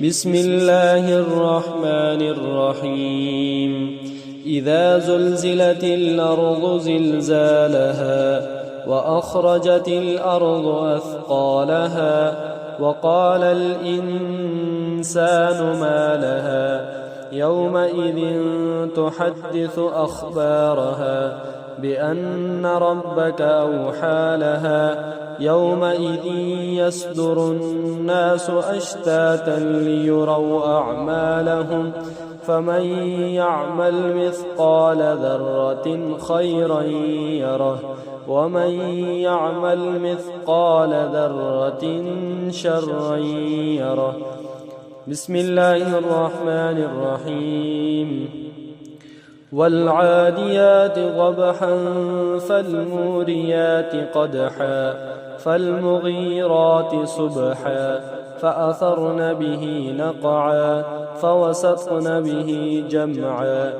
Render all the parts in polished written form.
بسم الله الرحمن الرحيم إذا زلزلت الأرض زلزالها وأخرجت الأرض أثقالها وقال الإنسان ما لها يومئذ تحدث أخبارها بأن ربك أوحى لها يومئذ يصدر الناس أشتاتا ليروا أعمالهم فمن يعمل مثقال ذرة خيرا يره ومن يعمل مثقال ذرة شرا يره. بسم الله الرحمن الرحيم والعاديات ضبحا فالموريات قدحا فالمغيرات صبحا فأثرن به نقعا فوسطن به جمعا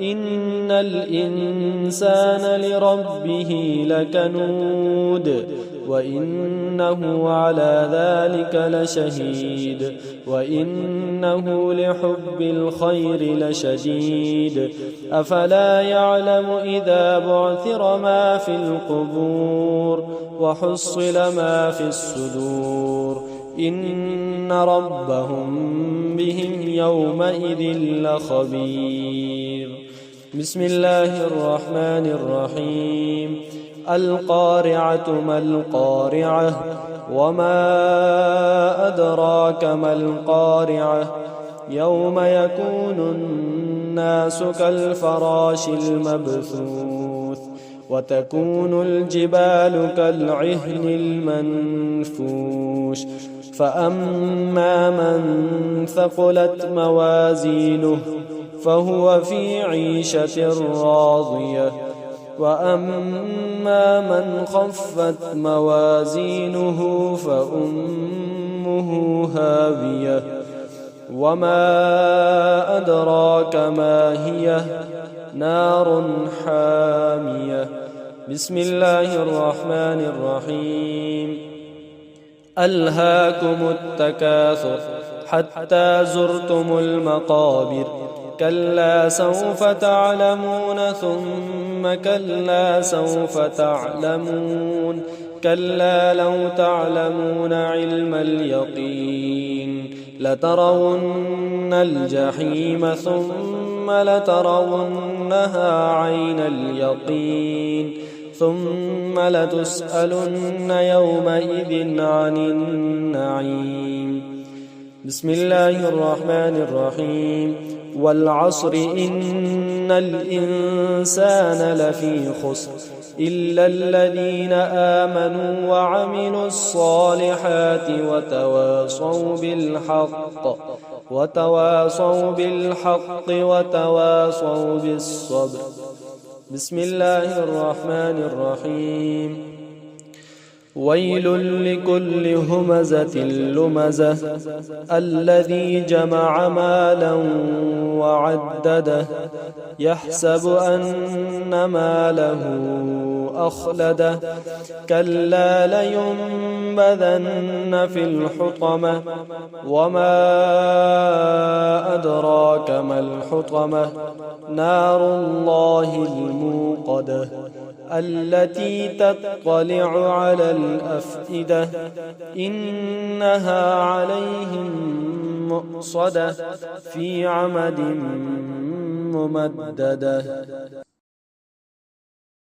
إن الإنسان لربه لكنود وإنه على ذلك لشهيد وإنه لحب الخير لشديد أفلا يعلم إذا بعثر ما في القبور وحصل ما في الصدور إن ربهم بهم يومئذ لخبير. بسم الله الرحمن الرحيم القارعة ما القارعة وما أدراك ما القارعة يوم يكون الناس كالفراش المبثوث وتكون الجبال كالعهن المنفوش فأما من ثقلت موازينه فهو في عيشة راضية وأما من خفت موازينه فأمه هاوية وما أدراك ما هي نار حامية. بسم الله الرحمن الرحيم ألهاكم التكاثر حتى زرتم المقابر كلا سوف تعلمون ثم كلا سوف تعلمون كلا لو تعلمون علم اليقين لترون الجحيم ثم لترونها عين اليقين ثم لتسألن يومئذ عن النعيم. بسم الله الرحمن الرحيم والعصر إن الإنسان لفي خسر إلا الذين آمنوا وعملوا الصالحات وتواصوا بالحق وتواصوا بالصبر. بسم الله الرحمن الرحيم ويل لكل همزة لمزة الذي جمع مالا وعدده يحسب أن ماله أخلده كلا لينبذن في الحطمة وما أدراك ما الحطمة نار الله الموقدة التي تطلع على الأفئدة إنها عليهم مؤصدة في عمد ممددة.